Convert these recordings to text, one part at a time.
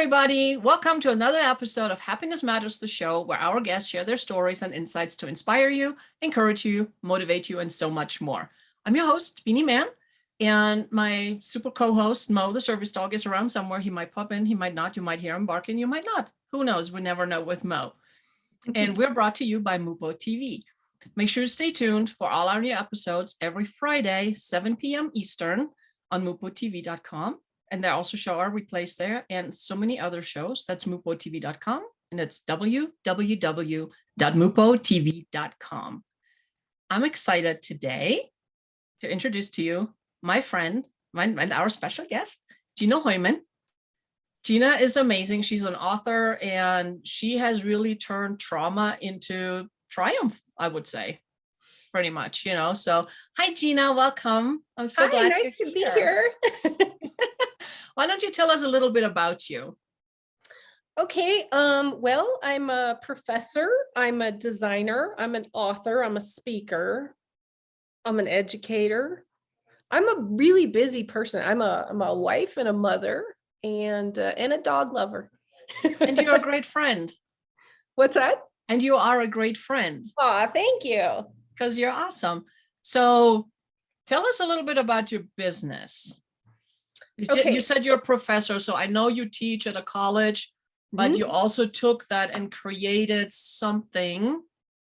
everybody. Welcome to another episode of Happiness Matters, the show where our guests share their stories and insights to inspire you, encourage you, motivate you, and so much more. I'm your host, Beanie Man, and my super co-host, Mo, the service dog, is around somewhere. He might pop in, he might not. You might hear him barking, you might not. Who knows? We never know with Mo. And we're brought to you by Mupo TV. Make sure to stay tuned for all our new episodes every Friday, 7 p.m. Eastern on mupotv.com. And they also show our replays there and so many other shows. That's mupotv.com, and it's www.mupotv.com. I'm excited today to introduce to you my friend, our special guest, Gina Heumann. Gina is amazing. She's an author, and she has really turned trauma into triumph, I would say, pretty much, So hi, Gina, welcome. I'm so glad nice to be here. Why don't you tell us a little bit about you? Okay, well, I'm a professor, I'm a designer, I'm an author, I'm a speaker, I'm an educator. I'm a really busy person. I'm a wife and a mother and a dog lover. And you're a great friend. What's that? And you are a great friend. Aw, thank you. Because you're awesome. So tell us a little bit about your business. Okay. You said you're a professor, so I know you teach at a college, but you also took that and created something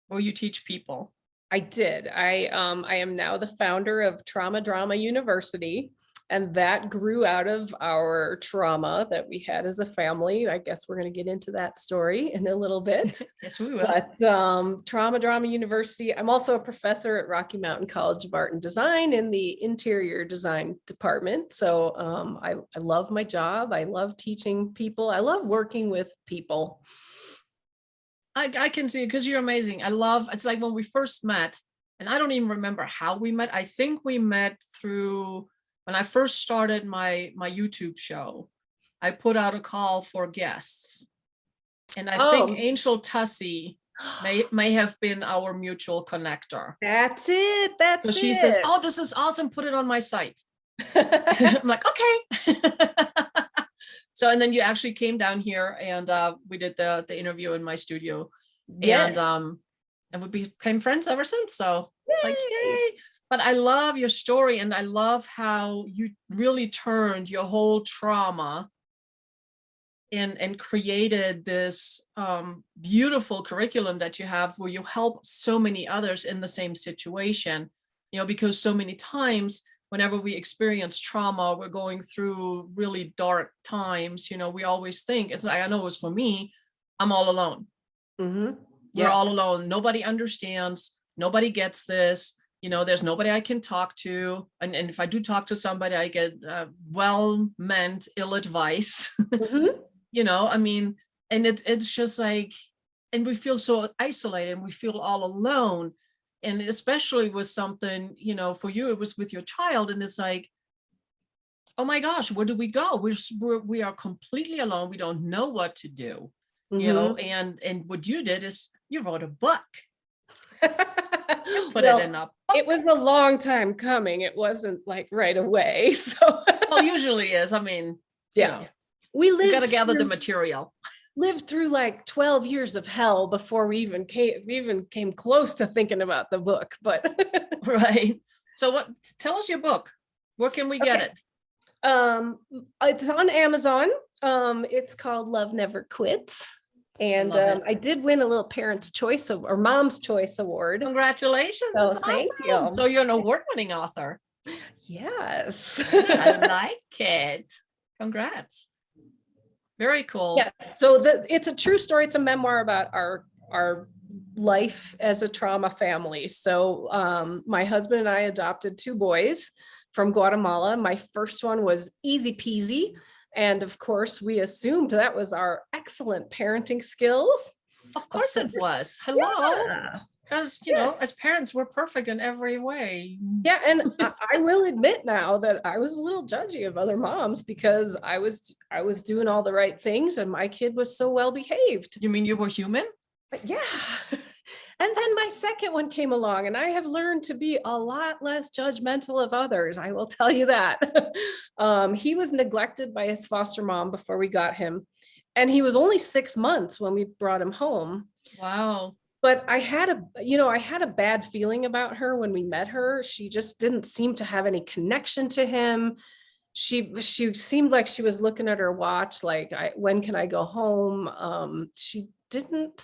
where you teach people. I did. I am now the founder of Trauma Drama University, and that grew out of our trauma that we had as a family. I guess we're going to get into that story in a little bit. Yes, we will. But Trauma Drama University. I'm also a professor at Rocky Mountain College of Art and Design in the interior design department. So I love my job. I love teaching people. I love working with people. I can see it because you're amazing. It's like when we first met, and I don't even remember how we met. I think we met through when I first started my YouTube show. I put out a call for guests. And I think Angel Tussie may have been our mutual connector. That's it. That's it. She says, "Oh, this is awesome. Put it on my site." I'm like, okay. So, and then you actually came down here and we did the interview in my studio. Yes. And we became friends ever since. So it's like, yay. But I love your story, and I love how you really turned your whole trauma and created this beautiful curriculum that you have where you help so many others in the same situation, because so many times whenever we experience trauma, we're going through really dark times, we always think, it's like, I know it was for me, I'm all alone. Mm-hmm. We're all alone. Nobody understands. Nobody gets this. There's nobody I can talk to. And if I do talk to somebody, I get well-meant ill advice. Mm-hmm. And it's just like, and we feel so isolated and we feel all alone. And especially with something, for you, it was with your child. And it's like, oh my gosh, where do we go? We are completely alone. We don't know what to do, and what you did is you wrote a book. Put it in a book. It was a long time coming. It wasn't like right away. So well, usually is. We got to gather the material. Lived through like 12 years of hell before we even came close to thinking about the book. But right. So tell us your book. Where can we get it? It's on Amazon. It's called Love Never Quits. And I did win a little Parents' Choice or Mom's Choice Award. Congratulations. So that's thank awesome. you. So you're an award-winning author. Yes. I like it. Congrats. Very cool. Yes. So it's a true story. It's a memoir about our life as a trauma family. So my husband and I adopted 2 boys from Guatemala. My first one was easy peasy. And of course, we assumed that was our excellent parenting skills. Of course it was. Hello. Because, as parents, we're perfect in every way. Yeah. And I will admit now that I was a little judgy of other moms because I was doing all the right things and my kid was so well behaved. You mean you were human? Yeah. And then my second one came along, and I have learned to be a lot less judgmental of others. I will tell you that. He was neglected by his foster mom before we got him. And he was only 6 months when we brought him home. Wow. But I had a bad feeling about her when we met her. She just didn't seem to have any connection to him. She seemed like she was looking at her watch, like, when can I go home? She couldn't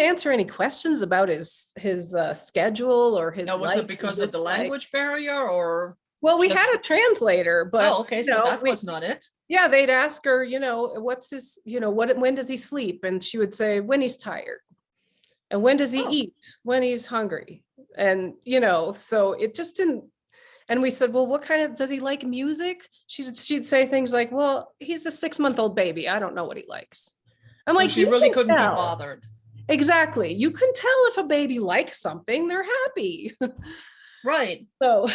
answer any questions about his schedule or his Now, was life. it because of the language barrier or? Well, we just- had a translator, but Oh, okay. So that was not it. yeah, they'd ask her, what's his, when does he sleep? And she would say, when he's tired. And when does he eat? When he's hungry. And, so it just didn't. And we said, well, what kind of, does he like music? She'd say things like, well, he's a 6-month-old baby. I don't know what he likes. I'm So like, she really couldn't be bothered. Exactly. You can tell if a baby likes something, they're happy. Right. So,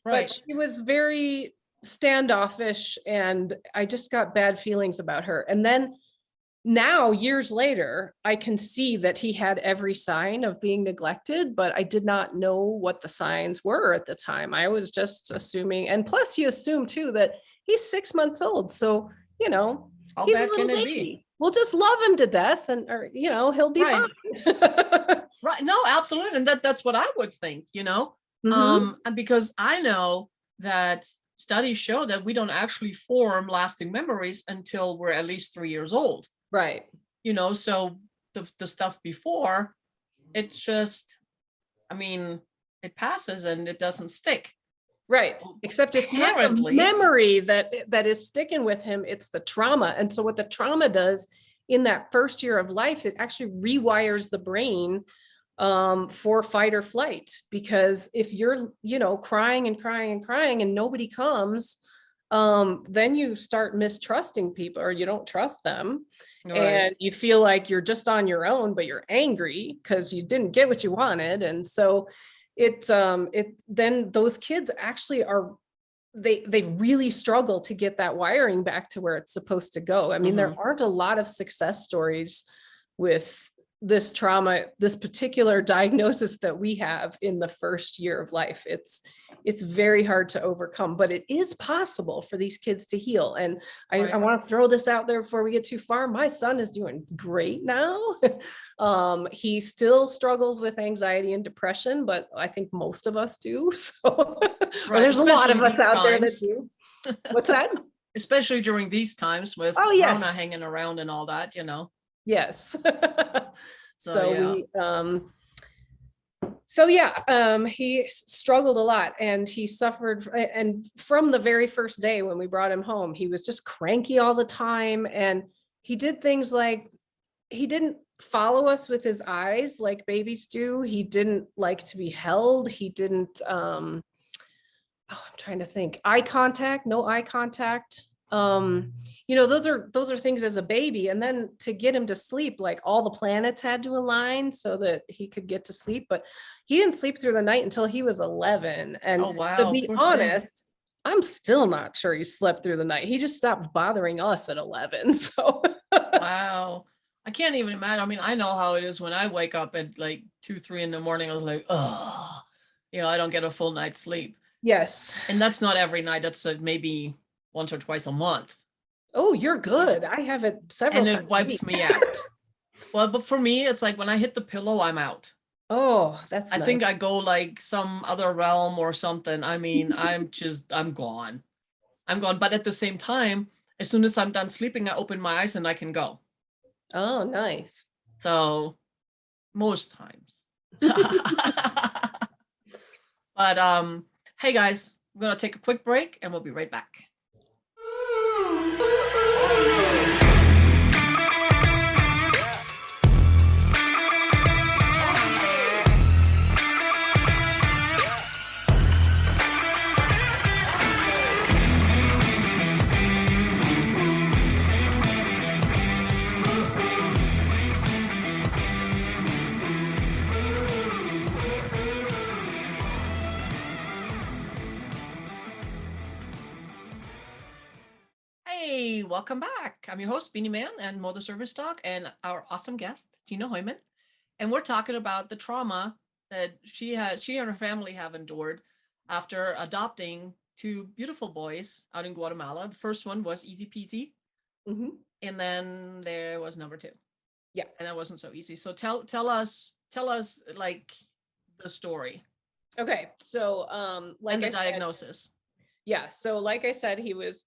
Right. but she was very standoffish, and I just got bad feelings about her. And then now, years later, I can see that he had every sign of being neglected, but I did not know what the signs were at the time. I was just assuming, and plus you assume too that he's 6 months old. So, How he's a bad little can it baby. be? We'll just love him to death, and he'll be Right. fine. Right. No, absolutely. And that's what I would think, Mhm. And because I know that studies show that we don't actually form lasting memories until we're at least 3 years old. Right. So the stuff before, it's just, it passes and it doesn't stick. Right. Except it's not the Apparently. memory that is sticking with him. It's the trauma. And so what the trauma does in that first year of life, it actually rewires the brain for fight or flight. Because if you're, crying and crying and crying and nobody comes, then you start mistrusting people, or you don't trust them. Right. And you feel like you're just on your own, but you're angry because you didn't get what you wanted. And so then those kids actually they really struggle to get that wiring back to where it's supposed to go. There aren't a lot of success stories with this trauma, this particular diagnosis that we have in the first year of life. It's very hard to overcome, but it is possible for these kids to heal. And I want to throw this out there before we get too far. My son is doing great now. He still struggles with anxiety and depression, but I think most of us do. So there's a lot of us out there that do. What's that? Especially during these times with yes. Corona hanging around and all that, Yes. He struggled a lot, and he suffered. And from the very first day when we brought him home, he was just cranky all the time. And he did things like, he didn't follow us with his eyes like babies do. He didn't like to be held. He didn't, I'm trying to think, no eye contact. Those are things as a baby. And then to get him to sleep, like all the planets had to align so that he could get to sleep. But he didn't sleep through the night until he was 11. And to be honest, I'm still not sure he slept through the night. He just stopped bothering us at 11. So wow. I can't even imagine. I know how it is when I wake up at like 2-3 in the morning. I was like, oh, I don't get a full night's sleep. Yes. And that's not every night. That's maybe once or twice a month. Oh, you're good. I have it several times. And it wipes me out. Well, but for me, it's like when I hit the pillow, I'm out. Oh, that's I think I go like some other realm or something. I'm gone. But at the same time, as soon as I'm done sleeping, I open my eyes and I can go. Oh, nice. So most times. But hey guys, we're gonna take a quick break and we'll be right back. Hey, welcome back. I'm your host, Beanie Man and Mother Service Talk, and our awesome guest, Gina Heumann. And we're talking about the trauma that she and her family have endured after adopting two beautiful boys out in Guatemala. The first one was easy peasy. Mm-hmm. And then there was number two. Yeah. And that wasn't so easy. So tell us like the story. Okay. So like and the I diagnosis. Yeah. So like I said, he was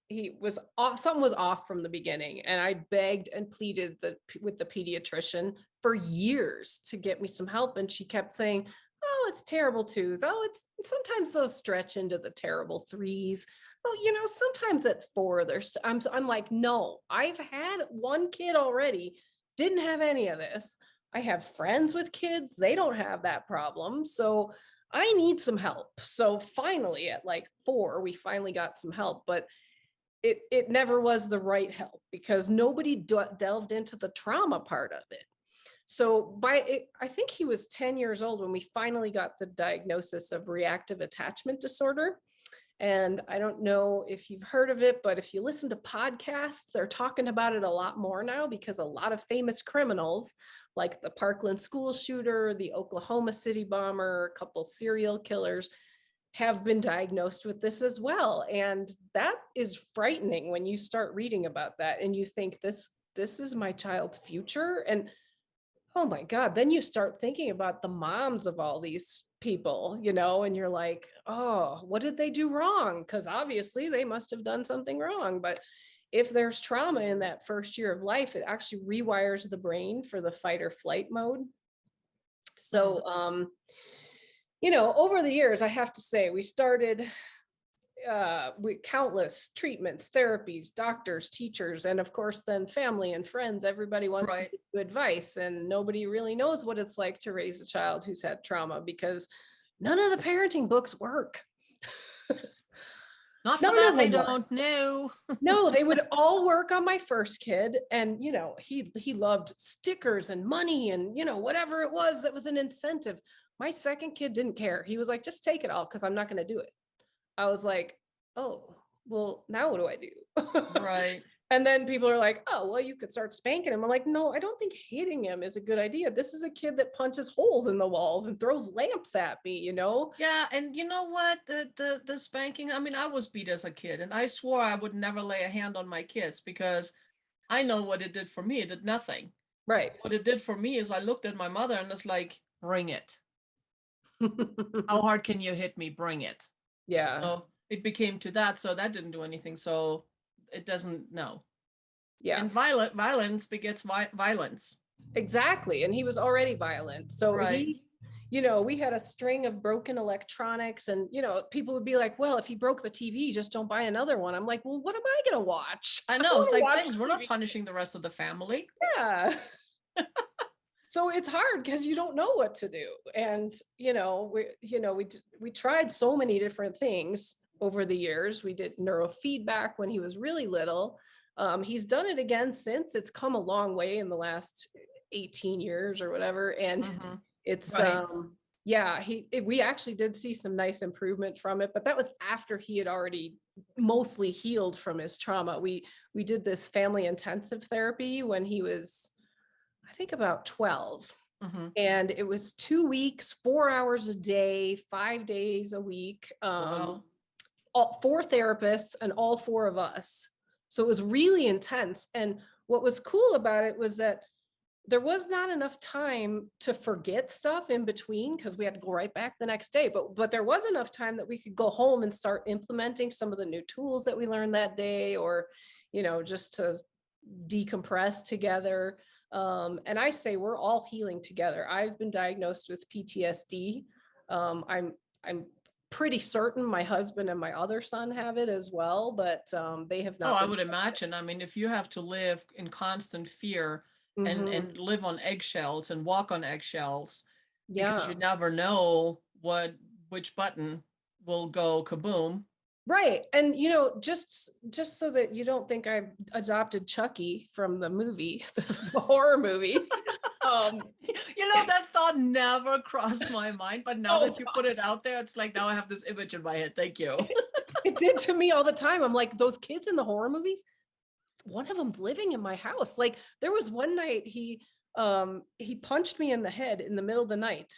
off, something was off from the beginning. And I begged and pleaded with the pediatrician for years to get me some help. And she kept saying, oh, it's terrible twos. Oh, it's sometimes those stretch into the terrible threes. Oh, sometimes at 4 there's, I'm like, no, I've had one kid already, didn't have any of this. I have friends with kids. They don't have that problem. So I need some help. So finally at like 4, we finally got some help, but it never was the right help because nobody delved into the trauma part of it. So I think he was 10 years old when we finally got the diagnosis of reactive attachment disorder. And I don't know if you've heard of it, but if you listen to podcasts, they're talking about it a lot more now because a lot of famous criminals like the Parkland school shooter, the Oklahoma City bomber, a couple serial killers have been diagnosed with this as well. And that is frightening when you start reading about that and you think this is my child's future. And oh my God, then you start thinking about the moms of all these people, and you're like, oh, what did they do wrong? Because obviously they must have done something wrong. But if there's trauma in that first year of life, it actually rewires the brain for the fight or flight mode. So, over the years, I have to say, we started with countless treatments, therapies, doctors, teachers, and of course, then family and friends. Everybody wants to give you advice, and nobody really knows what it's like to raise a child who's had trauma because none of the parenting books work. Not for that, they don't. No. No, they would all work on my first kid. And, he loved stickers and money and, whatever it was that was an incentive. My second kid didn't care. He was like, just take it all because I'm not going to do it. I was like, oh, well, now what do I do? Right. And then people are like, oh, well, you could start spanking him. I'm like, no, I don't think hitting him is a good idea. This is a kid that punches holes in the walls and throws lamps at me, Yeah. And you know what? The spanking, I mean, I was beat as a kid and I swore I would never lay a hand on my kids because I know what it did for me. It did nothing. Right. What it did for me is I looked at my mother and it's like, bring it. How hard can you hit me? Bring it. Yeah. So it became to that. So that didn't do anything. So it doesn't, no. Yeah. And violence begets violence. Exactly. And he was already violent. So he, we had a string of broken electronics and, people would be like, well, if he broke the TV, just don't buy another one. I'm like, well, what am I going to watch? I know. It's like, thanks. We're not punishing the rest of the family. Yeah. So it's hard because you don't know what to do. And, we tried so many different things over the years. We did neurofeedback when he was really little. He's done it again since. It's come a long way in the last 18 years or whatever. And it's, we actually did see some nice improvement from it, but that was after he had already mostly healed from his trauma. We did this family intensive therapy when he was, I think about 12. And it was 2 weeks, 4 hours a day, 5 days a week, Wow. 4 therapists and all 4 of us. So it was really intense. And what was cool about it was that there was not enough time to forget stuff in between because we had to go right back the next day. But there was enough time that we could go home and start implementing some of the new tools that we learned that day, or, just to decompress together. And I say we're all healing together. I've been diagnosed with PTSD. I'm pretty certain my husband and my other son have it as well, but they have not. Oh, I would imagine. I mean, if you have to live in constant fear and live on eggshells and walk on eggshells, because you never know which button will go kaboom. Right. And, just so that you don't think I've adopted Chucky from the movie, the horror movie. That thought never crossed my mind, but now that you put it out there, it's like, now I have this image in my head. Thank you. It did to me all the time. I'm like, those kids in the horror movies, one of them's living in my house. Like there was one night he He punched me in the head in the middle of the night.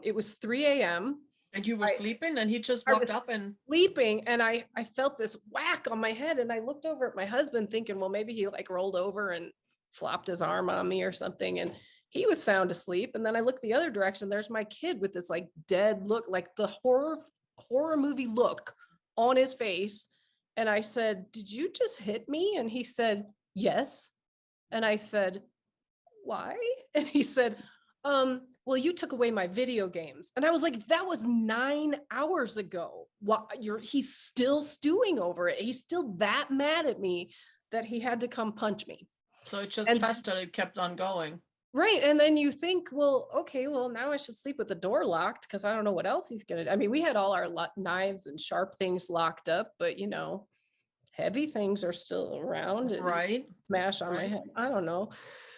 It was 3 a.m. And you were sleeping and he just I walked was up and sleeping, and I felt this whack on my head, and I looked over at my husband thinking, well, maybe he like rolled over and flopped his arm on me or something. And he was sound asleep. And then I looked the other direction. There's my kid with this like dead look, like the horror movie look on his face. And I said, did you just hit me? And he said, yes. And I said, why? And he said, well, you took away my video games. And I was like, that was 9 hours ago. He's still stewing over it. He's still that mad at me that he had to come punch me. so it just festered, it kept on going. Right. And then you think, well, okay, well, now I should sleep with the door locked because I don't know what else he's going to do. I mean, we had all our knives and sharp things locked up, but heavy things are still around and Right. smash on my head. I don't know.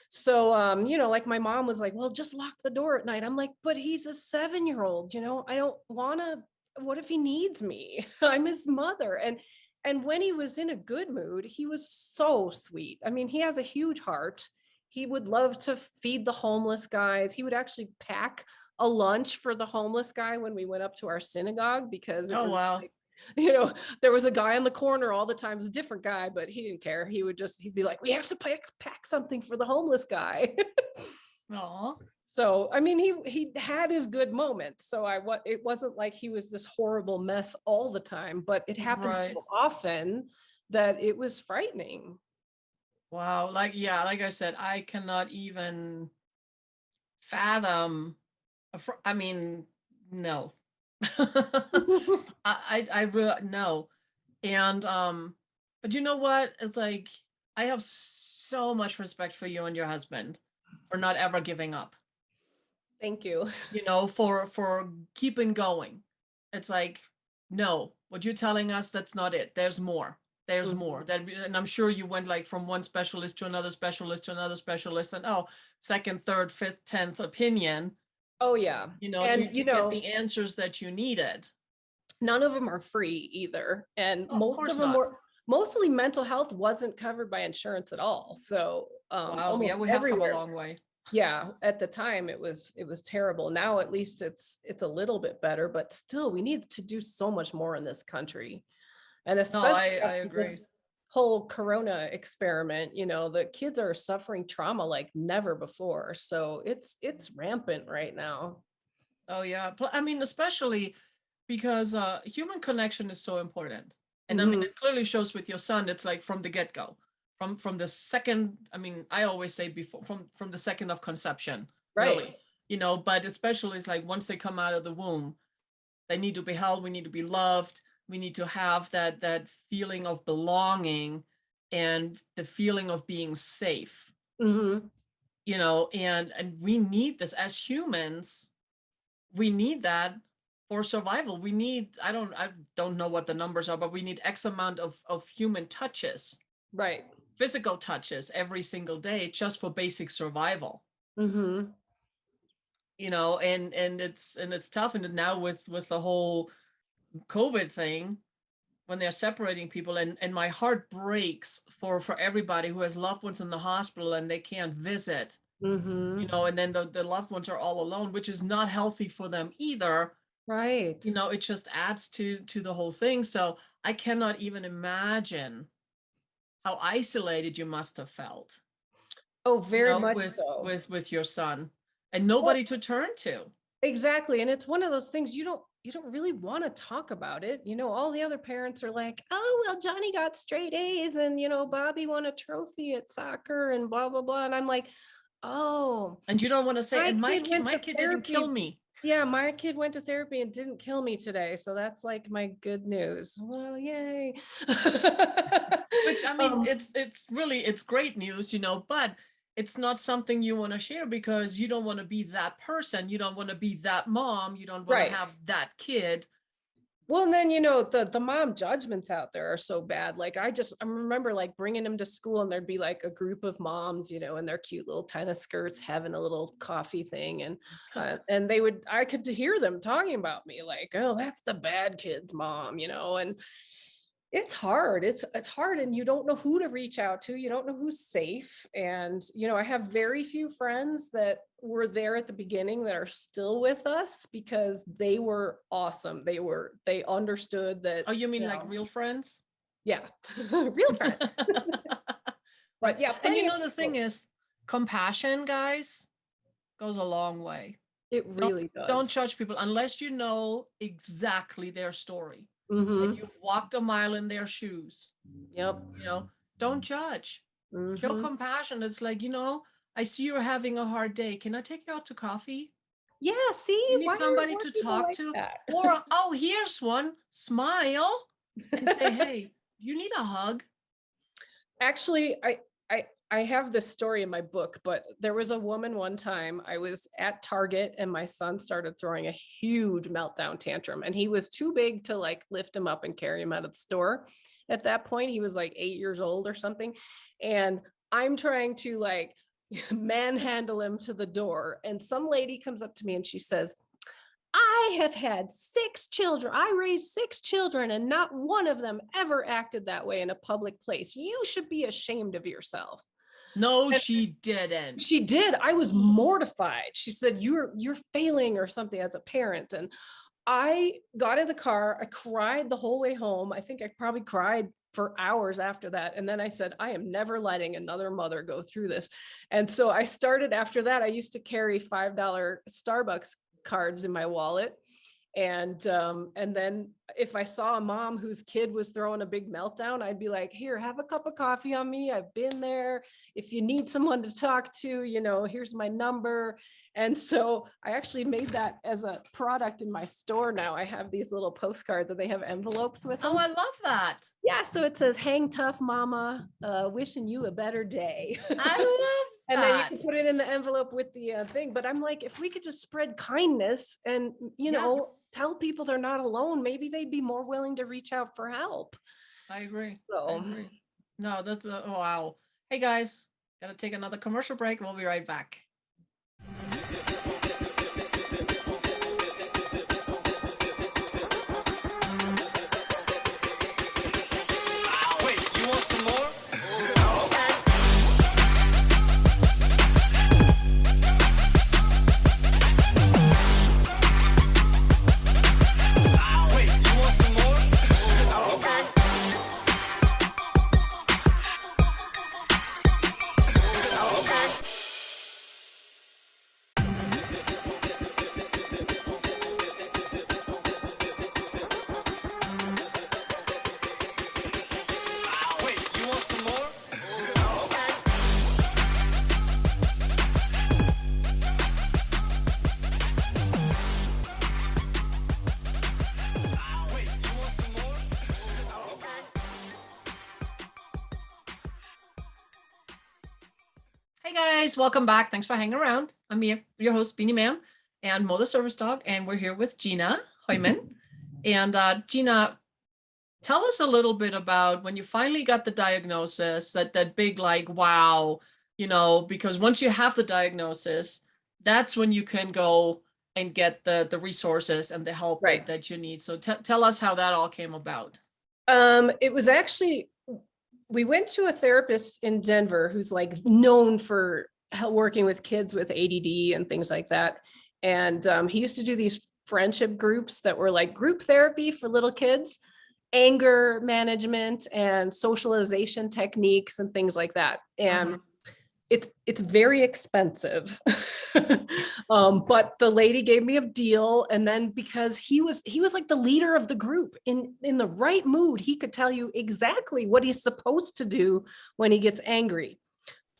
So, like my mom was like, well, just lock the door at night. I'm like, but he's a 7-year-old, I don't want to, what if he needs me? I'm his mother. And when he was in a good mood, he was so sweet. I mean, he has a huge heart. He would love to feed the homeless guys. He would actually pack a lunch for the homeless guy when we went up to our synagogue because it was wow. like, there was a guy on the corner all the time. It was a different guy, but he didn't care. He'd be like, we have to pack something for the homeless guy. Aw. So, I mean, he had his good moments. So it wasn't like he was this horrible mess all the time, but it happened so often that it was frightening. Wow. Like I said, I cannot even fathom. I mean, no. I really no. And but you know what? It's like I have so much respect for you and your husband for not ever giving up. Thank you. For keeping going. It's like, no, what you're telling us, that's not it. There's more. There's more. And I'm sure you went like from one specialist to another specialist to another specialist, and second, third, fifth, 10th opinion. Oh yeah. To get the answers that you needed. None of them are free either. And most of them were mostly mental health wasn't covered by insurance at all. So wow, yeah, we have come a long way. Yeah, at the time it was terrible. Now at least it's a little bit better, but still we need to do so much more in this country. And especially I agree. This whole corona experiment, the kids are suffering trauma like never before. So it's rampant right now. Oh yeah. I mean, especially because human connection is so important. And I mean, it clearly shows with your son. It's like from the get-go, from the second, I mean, I always say before, from the second of conception, right? Really, but especially it's like once they come out of the womb, they need to be held. We need to be loved. We need to have that feeling of belonging and the feeling of being safe. And we need this as humans. We need that for survival. We need, I don't know what the numbers are, but we need X amount of human touches, right? Physical touches every single day just for basic survival. And it's tough. And now with the whole COVID thing, when they're separating people, and my heart breaks for everybody who has loved ones in the hospital and they can't visit. And then the loved ones are all alone, which is not healthy for them either. Right. It just adds to the whole thing. So I cannot even imagine how isolated you must have felt. Oh, very much so. With your son and nobody to turn to. Exactly. And it's one of those things you don't really want to talk about it. All the other parents are like, oh, well, Johnny got straight A's and, Bobby won a trophy at soccer and blah, blah, blah. And I'm like, oh. And you don't want to say, and my kid didn't kill me. Yeah, my kid went to therapy and didn't kill me today. So that's like my good news. Well, yay. Which, I mean, it's great news, but it's not something you want to share because you don't want to be that person. You don't want to be that mom. You don't want to have that kid. Well, and then, the mom judgments out there are so bad. Like I remember like bringing them to school and there'd be like a group of moms, in their cute little tennis skirts, having a little coffee thing. And I could hear them talking about me like, oh, that's the bad kid's mom, and It's hard. It's hard, and you don't know who to reach out to. You don't know who's safe. And, I have very few friends that were there at the beginning that are still with us because they were awesome. They understood that. Oh, you mean like real friends? Yeah. Real friends. Right. But yeah, And plenty of the thing people. is, compassion, guys, goes a long way. It really does. Don't judge people unless you know exactly their story. Mhm. And you've walked a mile in their shoes. Yep. Don't judge. Show Mhm. compassion. It's like, I see you're having a hard day. Can I take you out to coffee? Yeah, see, You need why aren't somebody more to people talk like to? that? Or, oh, here's one. Smile and say, hey, you need a hug? Actually, I have this story in my book, but there was a woman one time. I was at Target and my son started throwing a huge meltdown tantrum, and he was too big to like lift him up and carry him out of the store. At that point, he was like 8 years old or something. And I'm trying to like manhandle him to the door. And some lady comes up to me and she says, I have had 6 children. I raised 6 children, and not one of them ever acted that way in a public place. You should be ashamed of yourself. No, And she didn't. she did. I was mortified. She said, you're failing or something as a parent. And I got in the car. I cried the whole way home. I think I probably cried for hours after that. And then I said, I am never letting another mother go through this. And so I started after that. I used to carry $5 Starbucks cards in my wallet. And then if I saw a mom whose kid was throwing a big meltdown, I'd be like, here, have a cup of coffee on me. I've been there. If you need someone to talk to, here's my number. And so I actually made that as a product in my store now. I have these little postcards that they have envelopes with them. Oh, I love that. Yeah, so it says, hang tough, mama, wishing you a better day. I love that. And then you can put it in the envelope with the thing. But I'm like, if we could just spread kindness and, tell people they're not alone, maybe they'd be more willing to reach out for help. I agree. So, I agree. No, that's wow. Hey guys, gotta take another commercial break. We'll be right back. Hey guys, welcome back. Thanks for hanging around. I'm your host, Beanie Man, and Mo the Service Dog, and we're here with Gina Heumann. And Gina, tell us a little bit about when you finally got the diagnosis, that big like, wow, because once you have the diagnosis, that's when you can go and get the resources and the help that you need. So tell us how that all came about. It was actually, we went to a therapist in Denver who's like known for working with kids with ADD and things like that. And he used to do these friendship groups that were like group therapy for little kids, anger management and socialization techniques and things like that. And it's very expensive. But the lady gave me a deal. And then because he was like the leader of the group in the right mood, he could tell you exactly what he's supposed to do when he gets angry.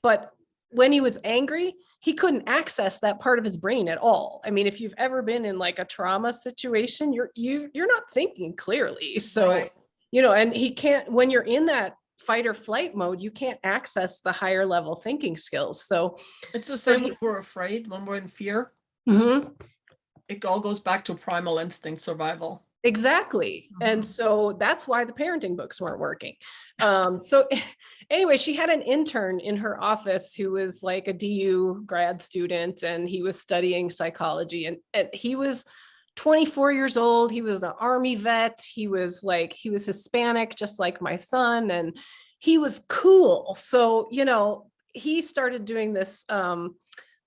But when he was angry, he couldn't access that part of his brain at all. I mean, if you've ever been in like a trauma situation, you're not thinking clearly. So, and he can't, when you're in that fight or flight mode, you can't access the higher level thinking skills. So it's the same when we're afraid, when we're in fear. It all goes back to primal instinct survival. Exactly. And so that's why the parenting books weren't working. So anyway, she had an intern in her office who was like a DU grad student, and he was studying psychology, and he was 24 years old. He was an Army vet. He was Hispanic, just like my son. And he was cool. So, he started doing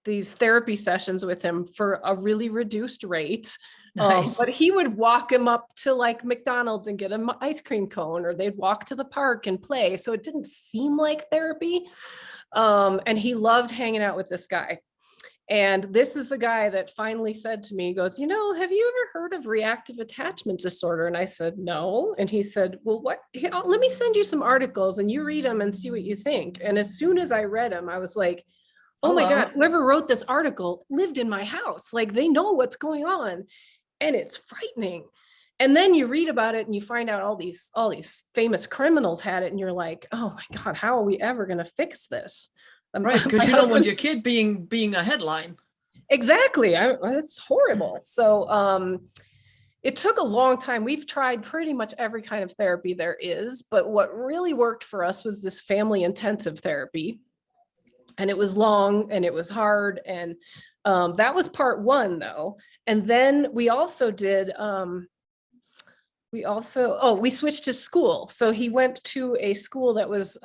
these therapy sessions with him for a really reduced rate. Nice. But he would walk him up to like McDonald's and get an ice cream cone, or they'd walk to the park and play. So it didn't seem like therapy. And he loved hanging out with this guy. And this is the guy that finally said to me, he goes, have you ever heard of reactive attachment disorder? And I said, no. And he said, well, let me send you some articles and you read them and see what you think. And as soon as I read them, I was like, oh my God, whoever wrote this article lived in my house. Like, they know what's going on. And it's frightening. And then you read about it and you find out all these famous criminals had it. And you're like, oh my God, how are we ever going to fix this? Right, because you don't want your kid being a headline. Exactly. It's horrible. So it took a long time. We've tried pretty much every kind of therapy there is, but what really worked for us was this family intensive therapy. And it was long and it was hard. And that was part one, though. And then we also did, we switched to school. So he went to a school that was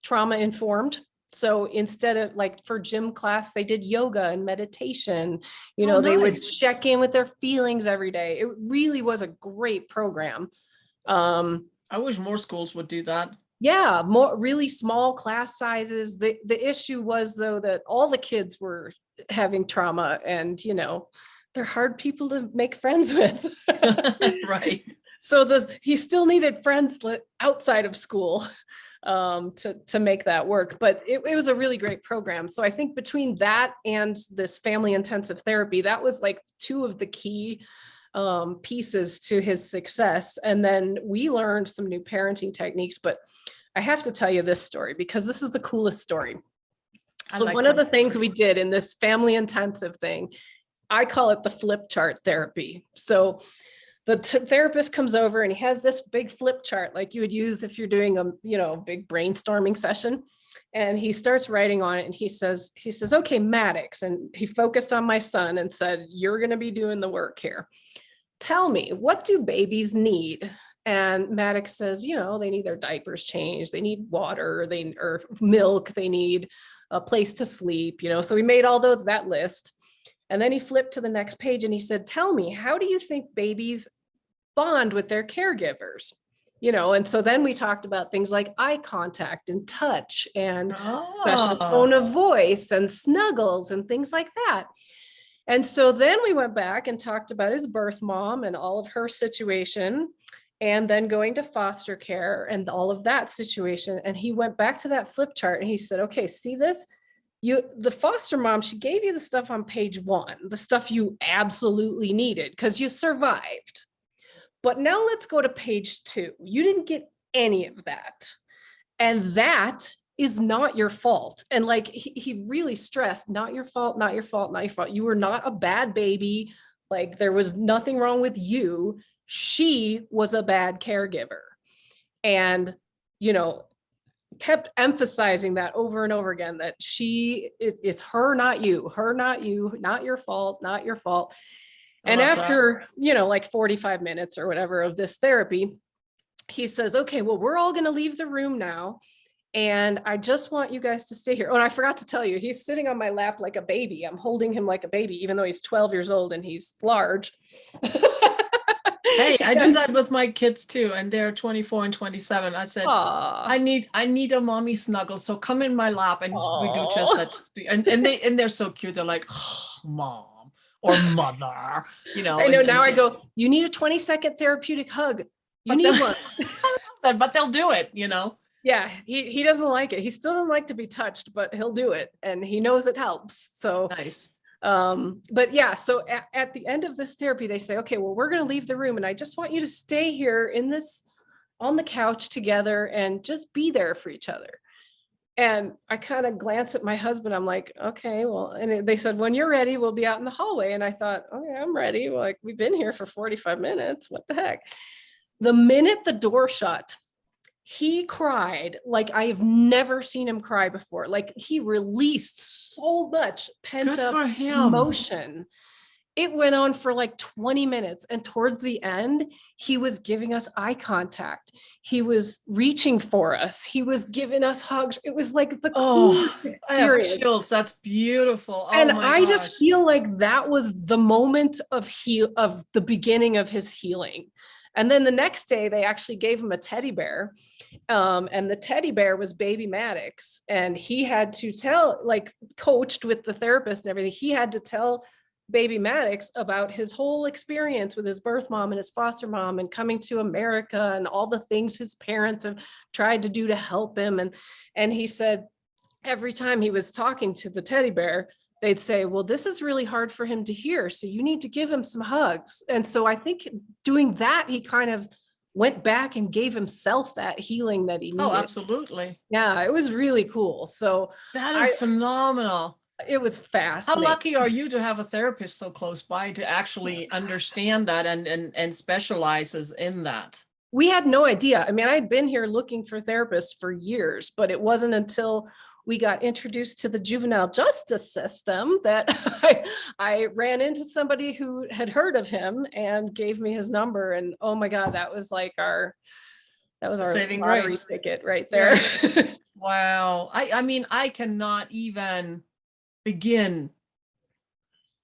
trauma informed. So instead of like for gym class, they did yoga and meditation. They would check in with their feelings every day. It really was a great program. I wish more schools would do that. Yeah, more really small class sizes. The issue was, though, that all the kids were having trauma, and they're hard people to make friends with. Right. So he still needed friends outside of school to make that work. But it was a really great program. So I think between that and this family intensive therapy, that was like two of the key pieces to his success. And then we learned some new parenting techniques, but I have to tell you this story because this is the coolest story. So one of the things we did in this family intensive thing, I call it the flip chart therapy. So the therapist comes over and he has this big flip chart like you would use if you're doing a big brainstorming session. And he starts writing on it and he says, okay, Maddox. And he focused on my son and said, you're going to be doing the work here. Tell me, what do babies need? And Maddox says, they need their diapers changed. They need water, or milk. They need a place to sleep, so we made all that list. And then he flipped to the next page and he said, tell me, how do you think babies bond with their caregivers? And so then we talked about things like eye contact and touch and special tone of voice and snuggles and things like that. And so then we went back and talked about his birth mom and all of her situation, and then going to foster care and all of that situation. And he went back to that flip chart and he said, okay, see this? The foster mom, she gave you the stuff on page 1, the stuff you absolutely needed because you survived. But now let's go to page 2. You didn't get any of that. And that is not your fault. And like he really stressed, not your fault, not your fault, not your fault. You were not a bad baby. Like there was nothing wrong with you. She was a bad caregiver. And, kept emphasizing that over and over again, that it's her, not you, not your fault, not your fault. And after, like 45 minutes or whatever of this therapy, he says, okay, well, we're all going to leave the room now. And I just want you guys to stay here. Oh, and I forgot to tell you, he's sitting on my lap like a baby. I'm holding him like a baby, even though he's 12 years old and he's large. Hey, I do that with my kids too, and they're 24 and 27. I said, I need a mommy snuggle, so come in my lap, and we do just that. And they're so cute. They're like, oh, mom or mother, I know. Now I go, you need a 20-second therapeutic hug. You need one. But they'll do it, Yeah, he doesn't like it. He still doesn't like to be touched, but he'll do it, and he knows it helps. So nice. But yeah, so at the end of this therapy, they say, okay, well, we're going to leave the room and I just want you to stay here on the couch together and just be there for each other. And I kind of glance at my husband. I'm like, okay, well, and they said, when you're ready, we'll be out in the hallway. And I thought, okay, I'm ready. Well, like, we've been here for 45 minutes. What the heck? The minute the door shut, he cried like I have never seen him cry before. Like he released so much pent up emotion. It went on for like 20 minutes. And towards the end, he was giving us eye contact. He was reaching for us. He was giving us hugs. It was like the coolest I have experience. chills. That's beautiful. Oh And my I gosh. just feel like that was the moment of the beginning of his healing. And then the next day, they actually gave him a teddy bear. And the teddy bear was baby Maddox. And he had to tell, like, coached with the therapist and everything, he had to tell baby Maddox about his whole experience with his birth mom and his foster mom and coming to America and all the things his parents have tried to do to help him. And he said every time he was talking to the teddy bear, they'd say, well, this is really hard for him to hear, so you need to give him some hugs. And so I think doing that, he kind of went back and gave himself that healing that he needed. Oh, absolutely. Yeah, it was really cool. So that is phenomenal. It was fascinating. How lucky are you to have a therapist so close by to actually understand that and specializes in that? We had no idea. I mean, I'd been here looking for therapists for years, but it wasn't until we got introduced to the juvenile justice system that I ran into somebody who had heard of him and gave me his number. And oh my God, that was our saving lottery grace ticket right there. Yeah. Wow. I mean, I cannot even begin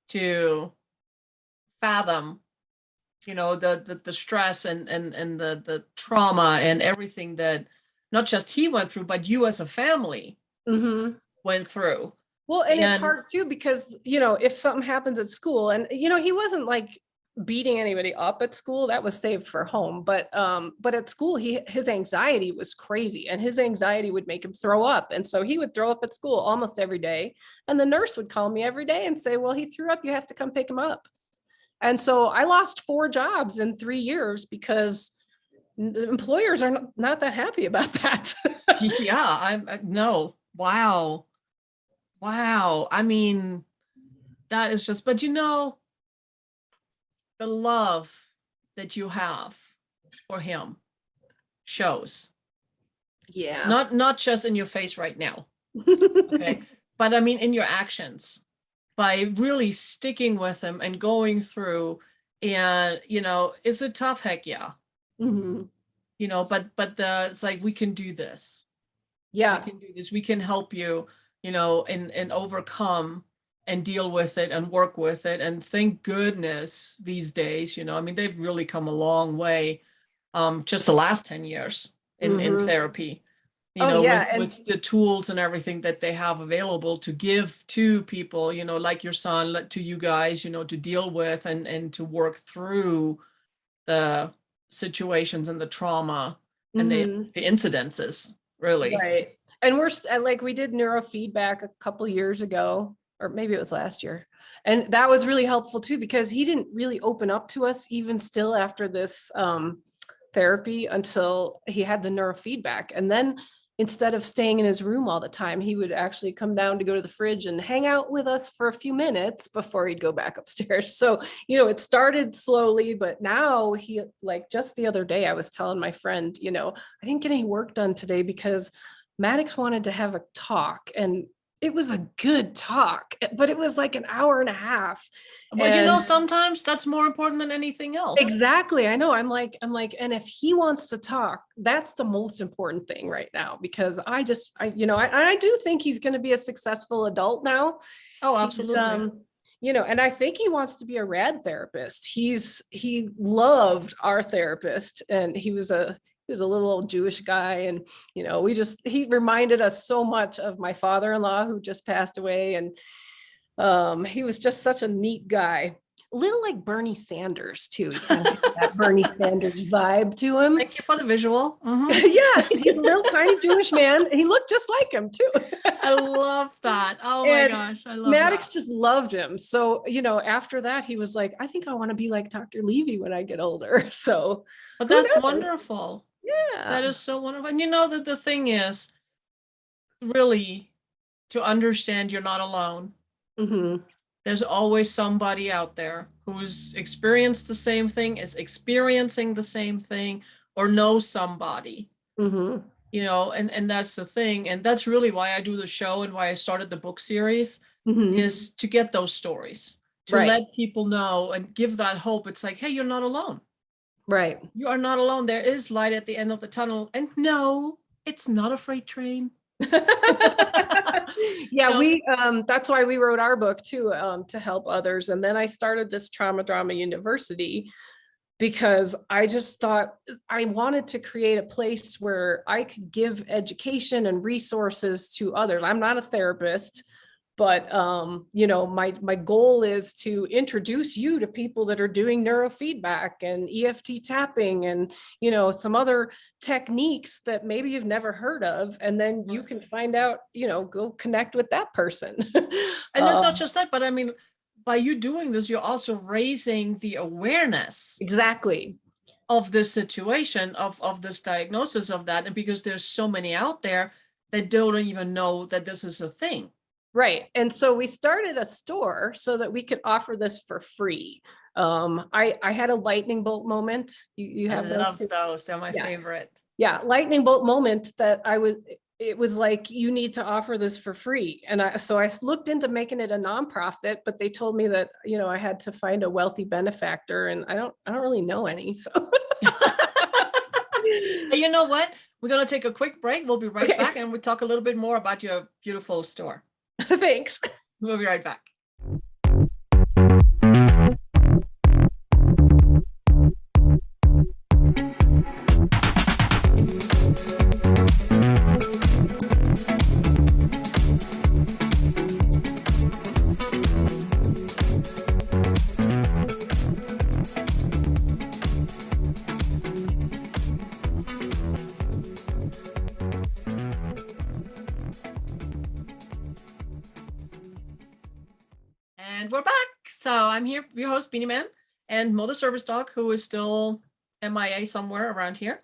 to fathom, the stress and the trauma and everything that not just he went through, but you as a family went through. Well, and it's hard too, because, if something happens at school and, he wasn't like beating anybody up at school, that was saved for home. But at school, his anxiety was crazy, and his anxiety would make him throw up. And so he would throw up at school almost every day. And the nurse would call me every day and say, well, he threw up, you have to come pick him up. And so I lost 4 jobs in 3 years because the employers are not that happy about that. Yeah, no. Wow. I mean, that is just, but the love that you have for him shows. Yeah. Not just in your face right now. Okay. But I mean, in your actions, by really sticking with him and going through, and, it's a tough, heck yeah. But it's like, we can do this. Yeah. We can do this. We can help you, and overcome and deal with it and work with it. And thank goodness these days, I mean, they've really come a long way. Just the last 10 years in therapy, with the tools and everything that they have available to give to people, like your son, to you guys, to deal with and to work through the situations and the trauma and the incidences, really. Right. And we're like, we did neurofeedback a couple years ago, or maybe it was last year. And that was really helpful too, because he didn't really open up to us even still after this therapy until he had the neurofeedback. And then instead of staying in his room all the time, he would actually come down to go to the fridge and hang out with us for a few minutes before he'd go back upstairs. So, it started slowly, but now he, like, just the other day, I was telling my friend, I didn't get any work done today because Maddox wanted to have a talk, and it was a good talk, but it was like an hour and a half. But sometimes that's more important than anything else. Exactly. I know. I'm like, and if he wants to talk, that's the most important thing right now, because I do think he's going to be a successful adult now. Oh, absolutely. And I think he wants to be a rad therapist. He loved our therapist, and he was a little old Jewish guy. And, he reminded us so much of my father-in-law who just passed away. And he was just such a neat guy. A little like Bernie Sanders too. He kind of had that Bernie Sanders vibe to him. Thank you for the visual. Yes, he's a little tiny Jewish man. He looked just like him too. I love that. Oh my gosh, I love Maddox that. just loved him. So, after that, he was like, I think I want to be like Dr. Levy when I get older. So, but that's wonderful. Yeah, that is so wonderful. And that the thing is really to understand you're not alone. There's always somebody out there who's experienced the same thing, is experiencing the same thing, or knows somebody. And that's the thing. And that's really why I do the show and why I started the book series, is to get those stories, to let people know and give that hope. It's like, hey, you're not alone. Right. You are not alone. There is light at the end of the tunnel. And no, it's not a freight train. Yeah, that's why we wrote our book too, to help others. And then I started this Trauma Drama University because I just thought I wanted to create a place where I could give education and resources to others. I'm not a therapist, but my goal is to introduce you to people that are doing neurofeedback and EFT tapping and some other techniques that maybe you've never heard of, and then you can find out, go connect with that person. And that's not just that, but I mean, by you doing this, you're also raising the awareness exactly of this situation, of this diagnosis of that, and because there's so many out there that don't even know that this is a thing. Right. And so we started a store so that we could offer this for free. I had a lightning bolt moment. You have I love those. They're my favorite. Yeah. Lightning bolt moment that it was like, you need to offer this for free. And so I looked into making it a nonprofit, but they told me that, I had to find a wealthy benefactor, and I don't really know any. So you know what? We're going to take a quick break. We'll be right back, and we'll talk a little bit more about your beautiful store. Thanks. We'll be right back. And we're back. So I'm here, your host, Beanie Man, and Mother Service Dog, who is still MIA somewhere around here.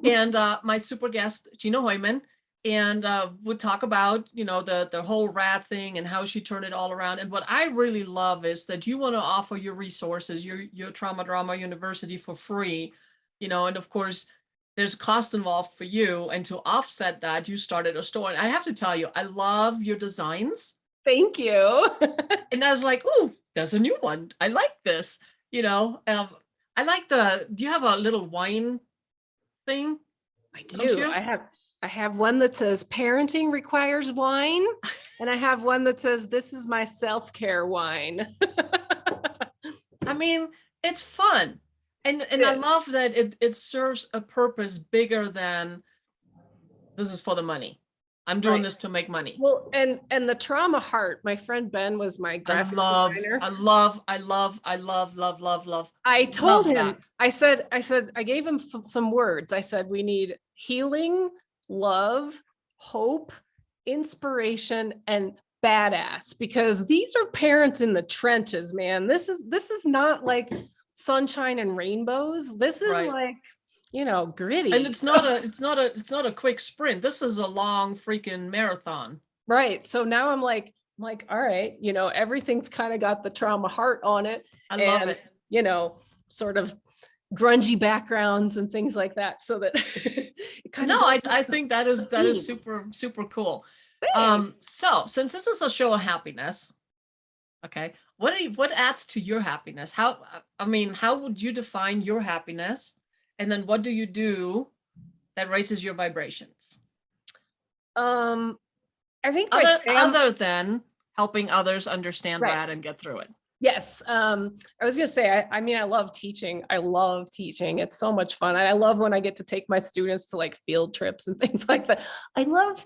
And my super guest, Gina Heumann, and would talk about, the whole rat thing and how she turned it all around. And what I really love is that you want to offer your resources, your Trauma Drama University for free, and of course, there's a cost involved for you. And to offset that, you started a store. And I have to tell you, I love your designs. Thank you. And I was like, oh, there's a new one. I like this, I like do you have a little wine thing? I do. I have one that says parenting requires wine. And I have one that says, this is my self-care wine. I mean, it's fun. And I love that it serves a purpose bigger than this is for the money. I'm doing this to make money. Well, and the trauma heart, my friend Ben was my graphic designer. I love. I told him, I said, I gave him some words. I said, we need healing, love, hope, inspiration, and badass, because these are parents in the trenches, man. This is not like sunshine and rainbows. This is like, gritty. And it's not a quick sprint. This is a long freaking marathon. Right. So now I'm like, all right, everything's kind of got the trauma heart on it. I love it. Sort of grungy backgrounds and things like that. So that I think that is super, super cool. So since this is a show of happiness, okay, what adds to your happiness? How would you define your happiness? And then what do you do that raises your vibrations? I think other than helping others understand that and get through it. Yes. I was going to say, I love teaching. I love teaching. It's so much fun. I love when I get to take my students to like field trips and things like that. I love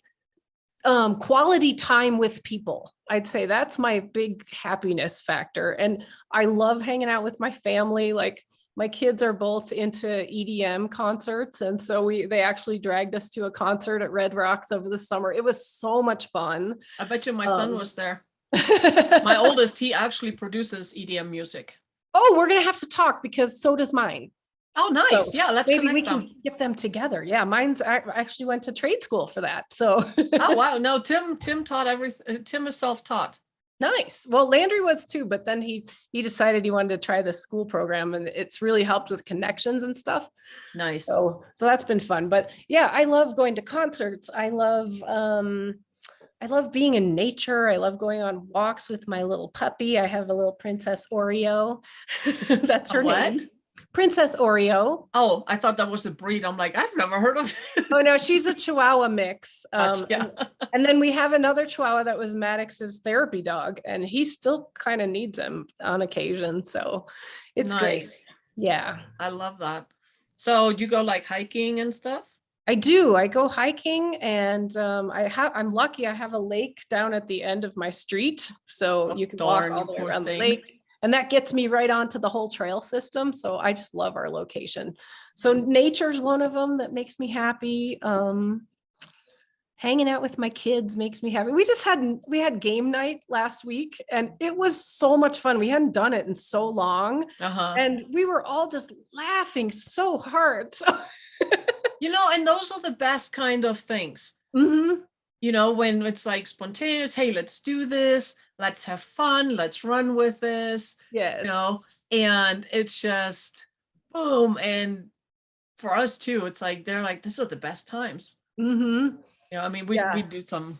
quality time with people. I'd say that's my big happiness factor. And I love hanging out with my family. Like, my kids are both into EDM concerts. And so they actually dragged us to a concert at Red Rocks over the summer. It was so much fun. I bet you my son was there. My oldest, he actually produces EDM music. Oh, we're going to have to talk because so does mine. Oh, nice. So yeah, let's connect we can get them together. Yeah, mine's actually went to trade school for that. So oh, wow. No, Tim taught everything. Tim is self-taught. Nice. Well, Landry was too, but then he decided he wanted to try the school program, and it's really helped with connections and stuff. Nice. So that's been fun. But yeah, I love going to concerts. I love love being in nature. I love going on walks with my little puppy. I have a little Princess Oreo. That's her name. Princess Oreo. Oh, I thought that was a breed. I'm like, I've never heard of this. Oh no, she's a Chihuahua mix. Gotcha. And then we have another Chihuahua that was Maddox's therapy dog, and he still kind of needs him on occasion. So it's great. Yeah. I love that. So you go like hiking and stuff? I do. I go hiking, and I'm lucky I have a lake down at the end of my street. So you can walk all the way around the lake. And that gets me right onto the whole trail system. So I just love our location. So nature's one of them that makes me happy. Hanging out with my kids makes me happy. We had game night last week, and it was so much fun. We hadn't done it in so long. And we were all just laughing so hard. So and those are the best kind of things. When it's like spontaneous, hey, let's do this, let's have fun, let's run with this. Yes. And it's just boom. And for us too, it's like they're like, this are the best times. We do some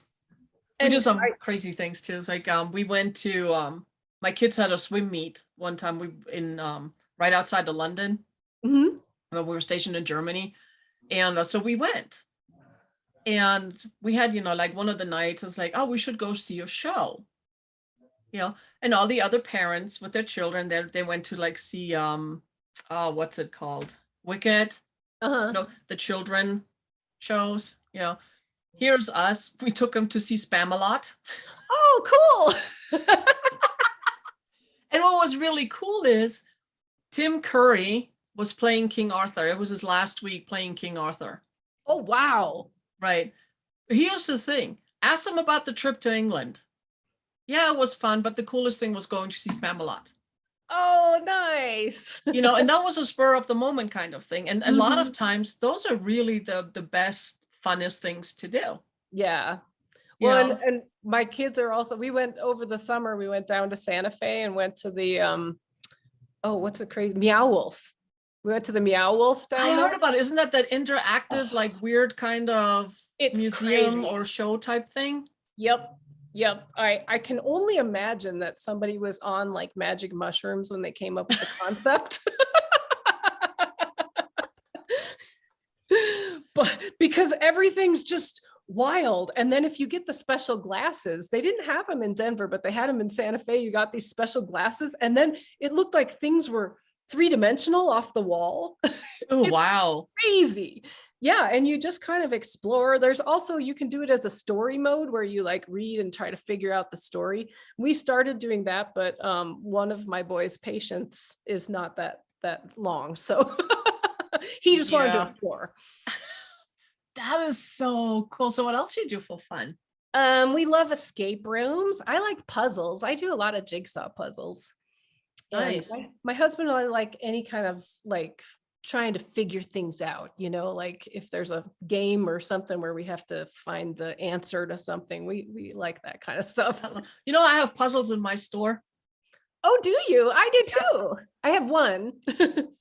crazy things too. It's like we went to my kids had a swim meet one time right outside of London. We were stationed in Germany. And so we went. And we had, like one of the nights, it's like, oh, we should go see a show. And all the other parents with their children, they went to like see, what's it called? Wicked. The children shows, Here's us. We took them to see Spamalot. Oh, cool. And what was really cool is Tim Curry was playing King Arthur. It was his last week playing King Arthur. Oh, wow. Right. Here's the thing. Ask them about the trip to England. Yeah, it was fun, but the coolest thing was going to see Spamalot. Oh, nice. And that was a spur of the moment kind of thing. And a lot of times those are really the best, funnest things to do. Yeah. Well, and my kids are also, we went over the summer, we went down to Santa Fe and went to the, what's it crazy? Meow Wolf. We went to the Meow Wolf down there. I heard about it. Isn't that interactive, like weird kind of museum crazy. Or show type thing? Yep. I can only imagine that somebody was on like magic mushrooms when they came up with the concept. But because everything's just wild. And then if you get the special glasses, they didn't have them in Denver, but they had them in Santa Fe. You got these special glasses, and then it looked like things were three-dimensional off the wall. Oh, wow. Crazy. Yeah. And you just kind of explore. There's also, you can do it as a story mode where you like read and try to figure out the story. We started doing that, but one of my boys' patience is not that long. So he just wanted to explore. That is so cool. So what else do you do for fun? We love escape rooms. I like puzzles. I do a lot of jigsaw puzzles. Nice. My husband and I like any kind of like trying to figure things out, like if there's a game or something where we have to find the answer to something, we like that kind of stuff. I have puzzles in my store. Oh, do you? I do too. I have one.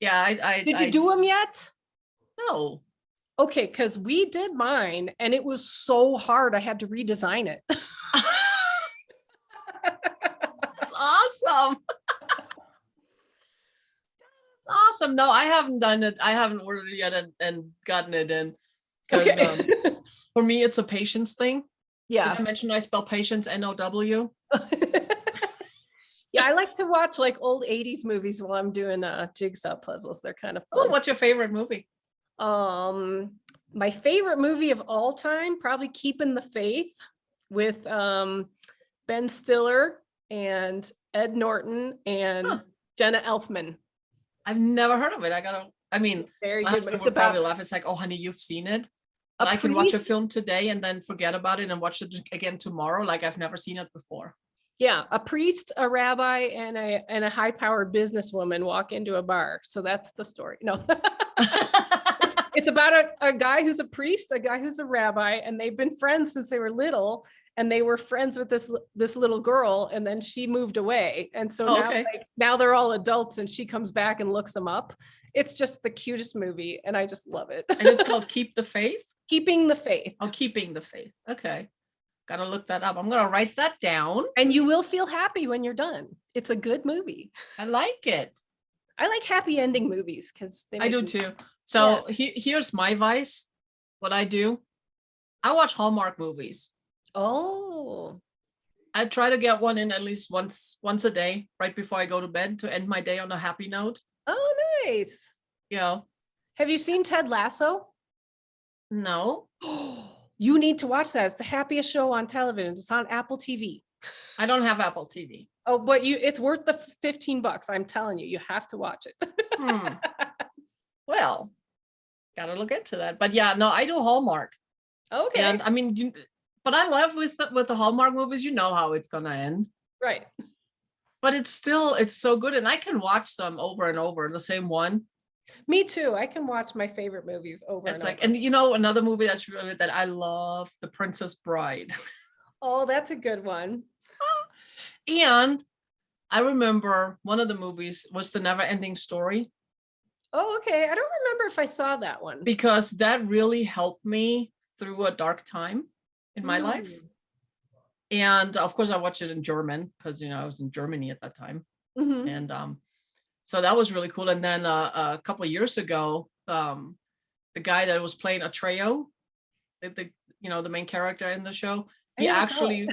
Yeah. Did you do them yet? No. Okay, because we did mine and it was so hard I had to redesign it. That's awesome. Awesome. No, I haven't done it. I haven't ordered it yet and gotten it in. Because for me, it's a patience thing. Yeah. Did I mentioned I spell patience N-O-W. Yeah, I like to watch like old 80s movies while I'm doing jigsaw puzzles. They're kind of fun. Oh, what's your favorite movie? My favorite movie of all time, probably Keeping the Faith with Ben Stiller and Ed Norton and Jenna Elfman. I've never heard of it. Very my good. husband would probably laugh. It's like, oh, honey, you've seen it. And I can watch a film today and then forget about it and watch it again tomorrow. Like I've never seen it before. Yeah, a priest, a rabbi, and a high-powered businesswoman walk into a bar. So that's the story. No, it's about a guy who's a priest, a guy who's a rabbi, and they've been friends since they were little. And they were friends with this little girl, and then she moved away. And so now they're all adults, and she comes back and looks them up. It's just the cutest movie, and I just love it. And it's called Keep the Faith? Keeping the Faith. Oh, Keeping the Faith. Okay. Gotta look that up. I'm gonna write that down. And you will feel happy when you're done. It's a good movie. I like it. I like happy ending movies because I do too. So here's my vice. What I do, I watch Hallmark movies. Oh. I try to get one in at least once a day, right before I go to bed, to end my day on a happy note. Oh, nice. You know. Have you seen Ted Lasso? No. You need to watch that. It's the happiest show on television. It's on Apple TV. I don't have Apple TV. Oh, but it's worth the $15. I'm telling you, you have to watch it. Well, gotta look into that. But yeah, no, I do Hallmark. Okay. And I mean, but I love with the Hallmark movies, you know how it's gonna end. Right. But it's so good. And I can watch them over and over, the same one. Me too. I can watch my favorite movies over and over. And you know, another movie that's really that I love, The Princess Bride. Oh, that's a good one. And I remember one of the movies was The Never Ending Story. Oh, okay. I don't remember if I saw that one. Because that really helped me through a dark time in my life. And of course I watched it in German because, you know, I was in Germany at that time. Mm-hmm. And so that was really cool. And then a couple of years ago, the guy that was playing Atreyu, the main character in the show, he actually,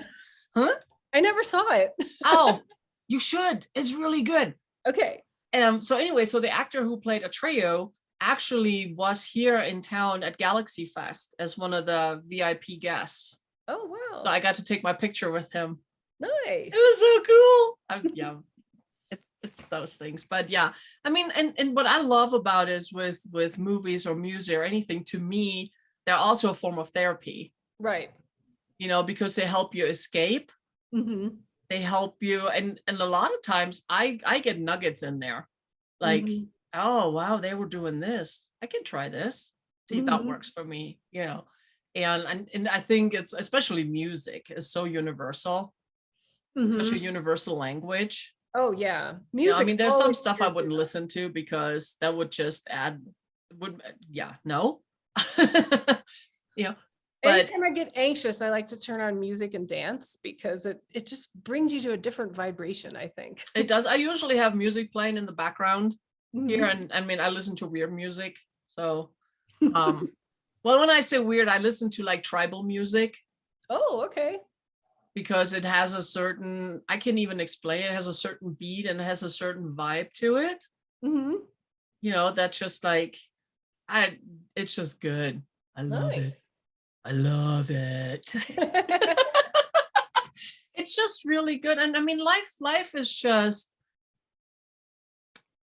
I never saw it. Oh, you should. It's really good. Okay. So anyway, so the actor who played Atreyu actually was here in town at Galaxy Fest as one of the VIP guests. Oh, wow. So I got to take my picture with him. Nice. It was so cool. Yeah, it's those things. But yeah, I mean, and what I love about is with movies or music or anything, to me, they're also a form of therapy. Right. You know, because they help you escape. Mm-hmm. They help you. And a lot of times I get nuggets in there. Like, oh, wow, they were doing this. I can try this. See if that works for me, you know. And I think it's, especially music, is so universal. It's such a universul language. Oh yeah. Music. You know, I mean, there's some stuff I wouldn't listen to because that would just no. You know, but anytime I get anxious, I like to turn on music and dance because it just brings you to a different vibration, I think. It does. I usually have music playing in the background here, and I mean, I listen to weird music. So well, when I say weird, I listen to like tribal music. Oh, okay. Because it has a certain, I can't even explain it has a certain beat and it has a certain vibe to it. You know, that's just like, it's just good. I love it. I love it. It's just really good. And I mean, life is just,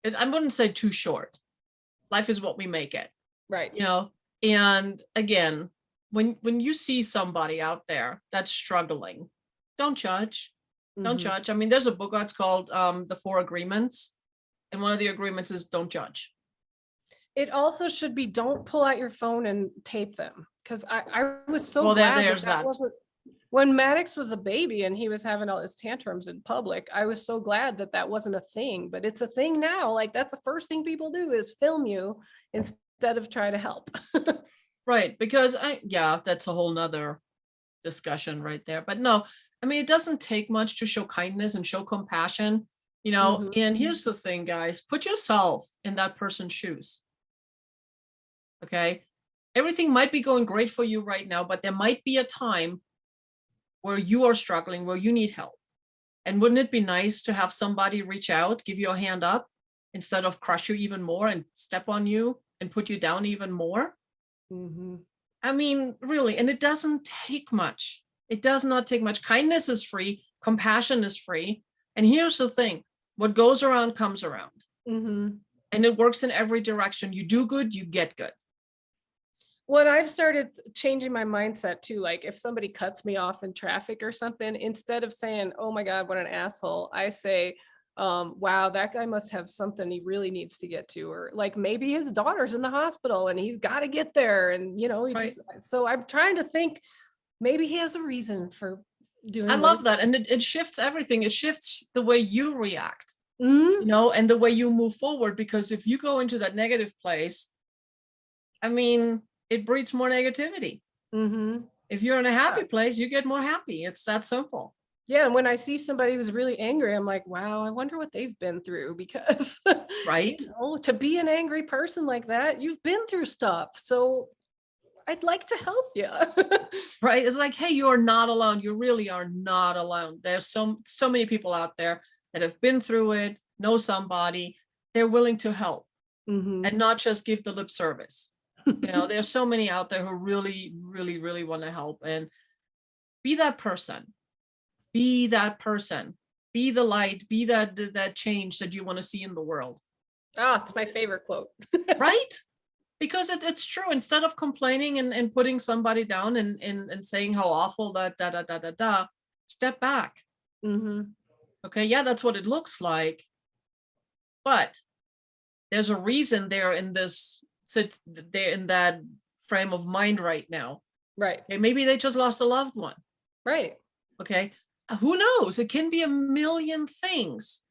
I wouldn't say too short. Life is what we make it. Right. You know, and again, when you see somebody out there that's struggling, don't judge. Don't judge. I mean, there's a book that's called The 4 Agreements. And one of the agreements is don't judge. It also should be don't pull out your phone and tape them. Because I was so glad that wasn't, when Maddox was a baby and he was having all his tantrums in public, I was so glad that wasn't a thing. But it's a thing now. Like, that's the first thing people do is film you instead of try to help. Right. Because that's a whole nother discussion right there. But no, I mean, it doesn't take much to show kindness and show compassion, you know. And here's the thing, guys, put yourself in that person's shoes. Okay. Everything might be going great for you right now, but there might be a time where you are struggling, where you need help. And wouldn't it be nice to have somebody reach out, give you a hand up instead of crush you even more and step on you and put you down even more? I mean, really, and it doesn't take much. It does not take much. Kindness is free. Compassion is free. And here's the thing. What goes around comes around. And it works in every direction. You do good, you get good. What I've started changing my mindset too, like if somebody cuts me off in traffic or something, instead of saying, oh my God, what an asshole, I say, wow, that guy must have something he really needs to get to, or like maybe his daughter's in the hospital and he's got to get there. And, you know, so I'm trying to think maybe he has a reason for doing I love that. And it shifts everything. It shifts the way you react, you know, and the way you move forward. Because if you go into that negative place, I mean, it breeds more negativity. If you're in a happy place, you get more happy. It's that simple. Yeah. And when I see somebody who's really angry, I'm like, wow, I wonder what they've been through, because Right. to be an angry person like that, you've been through stuff. So I'd like to help you. Right. It's like, hey, you are not alone. You really are not alone. There's so many people out there that have been through it, know somebody, they're willing to help and not just give the lip service. There's so many out there who really, really, really want to help, and be that person. Be that person. Be the light. Be that change that you want to see in the world. Oh, it's my favorite quote. Right? Because it's true. Instead of complaining and putting somebody down and saying how awful that step back. Okay, yeah, that's what it looks like. But there's a reason they're in that frame of mind right now. Right. Okay, maybe they just lost a loved one. Right. Okay. Who knows? It can be a million things.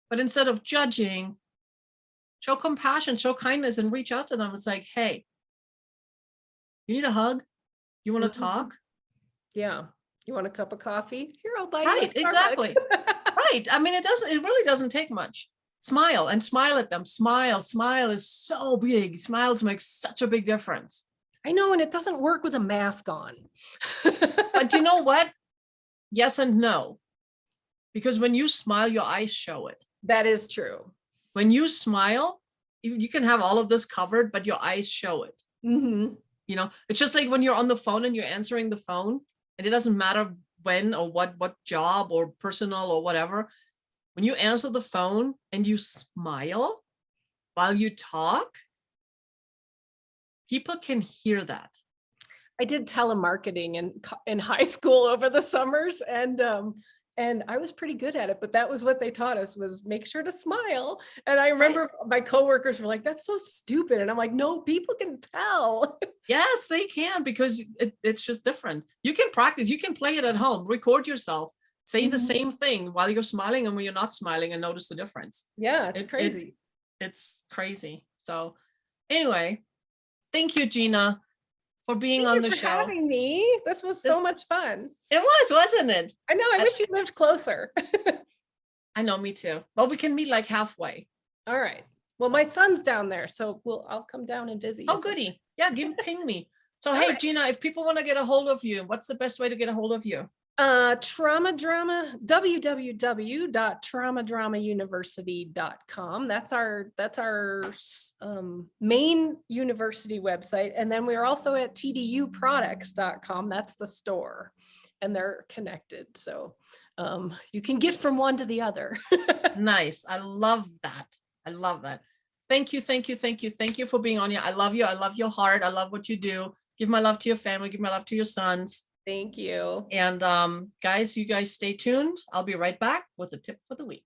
But instead of judging, show compassion, show kindness, and reach out to them. It's like, hey, you need a hug? You want to talk? Yeah. You want a cup of coffee? Here, I'll buy you. Right, exactly. Right. I mean, it really doesn't take much. Smile and smile at them. Smile is so big. Smiles make such a big difference. I know, and it doesn't work with a mask on. But you know what? Yes and no. Because when you smile, your eyes show it. That is true. When you smile, you can have all of this covered, but your eyes show it. It's just like when you're on the phone and you're answering the phone, and it doesn't matter when or what job or personal or whatever. When you answer the phone and you smile while you talk, people can hear that. I did telemarketing in high school over the summers, and I was pretty good at it, but that was what they taught us, was make sure to smile. And I remember my coworkers were like, that's so stupid. And I'm like, no, people can tell. Yes, they can, because it's just different. You can practice, you can play it at home, record yourself, say the same thing while you're smiling and when you're not smiling, and notice the difference. Yeah, it's crazy. It's crazy. So anyway, thank you, Gina, for being on the show. Having me. This was so much fun. It was, wasn't it? I know. I wish you lived closer. I know, me too. Well, we can meet like halfway. All right. Well, my son's down there, so I'll come down and visit you. Oh, goody. Yeah, ping me. So, hey, right. Gina, if people want to get a hold of you, what's the best way to get a hold of you? www.traumadramauniversity.com. That's our main university website. And then we're also at tduproducts.com. That's the store, and they're connected. So you can get from one to the other. Nice. I love that. Thank you for being on here. I love you. I love your heart. I love what you do. Give my love to your family. Give my love to your sons. Thank you. And guys, you guys stay tuned. I'll be right back with the tip for the week.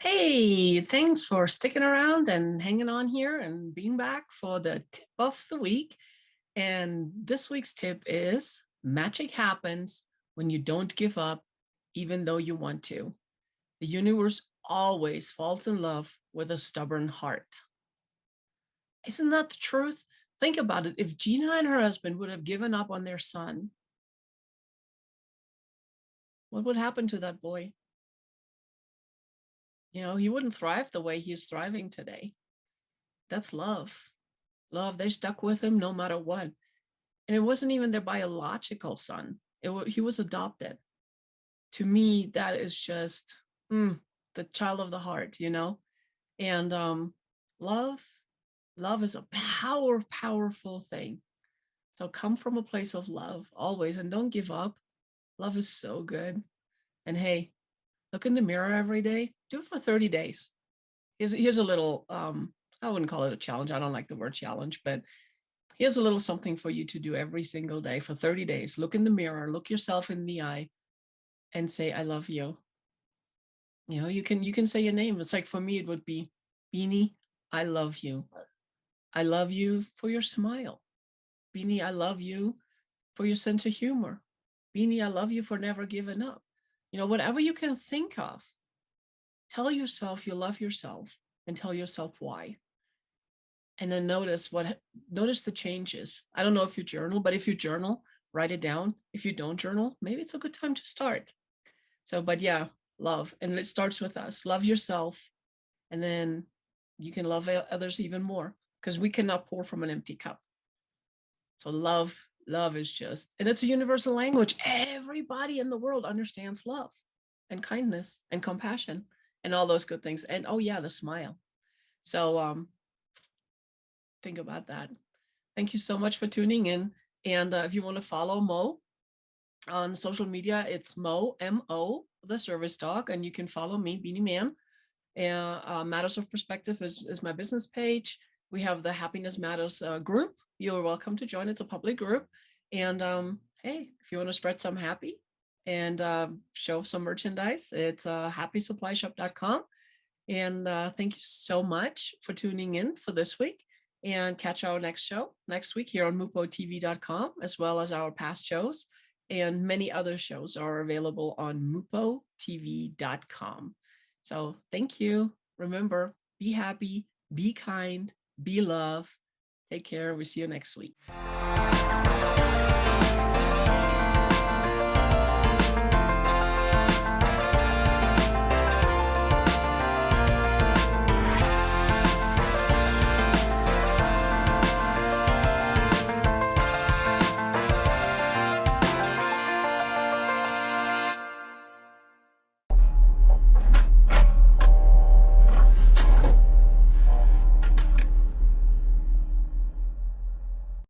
Hey, thanks for sticking around and hanging on here and being back for the tip of the week. And this week's tip is: magic happens when you don't give up, even though you want to. The universe always falls in love with a stubborn heart. Isn't that the truth? Think about it. If Gina and her husband would have given up on their son, what would happen to that boy? He wouldn't thrive the way he's thriving today. That's love. Love, they stuck with him no matter what. And it wasn't even their biological son. He was adopted. To me, that is just the child of the heart, And love is a powerful thing. So come from a place of love always, and don't give up. Love is so good. And hey, look in the mirror every day. Do it for 30 days. Here's a little, I wouldn't call it a challenge. I don't like the word challenge, but here's a little something for you to do every single day for 30 days. Look in the mirror, look yourself in the eye, and say, I love you. You can say your name. It's like, for me, it would be, Beanie, I love you. I love you for your smile. Beanie, I love you for your sense of humor. Beanie, I love you for never giving up. Whatever you can think of, tell yourself you love yourself and tell yourself why. And then notice the changes. I don't know if you journal, but if you journal, write it down. If you don't journal, maybe it's a good time to start. So, but yeah, love. And it starts with us. Love yourself. And then you can love others even more, because we cannot pour from an empty cup. So love is just, and it's a universal language. Everybody in the world understands love and kindness and compassion and all those good things. And oh yeah, the smile. So think about that. Thank you so much for tuning in. And if you want to follow Mo on social media, it's Mo, M-O, the service dog. And you can follow me, Beanie Man. And Matters of Perspective is my business page. We have the Happiness Matters group. You're welcome to join. It's a public group. And hey, if you want to spread some happy and show some merchandise, it's happysupplyshop.com. And thank you so much for tuning in for this week. And catch our next show next week here on mupotv.com, as well as our past shows. And many other shows are available on mupotv.com. So thank you. Remember, be happy, be kind, be love. Take care. We see you next week.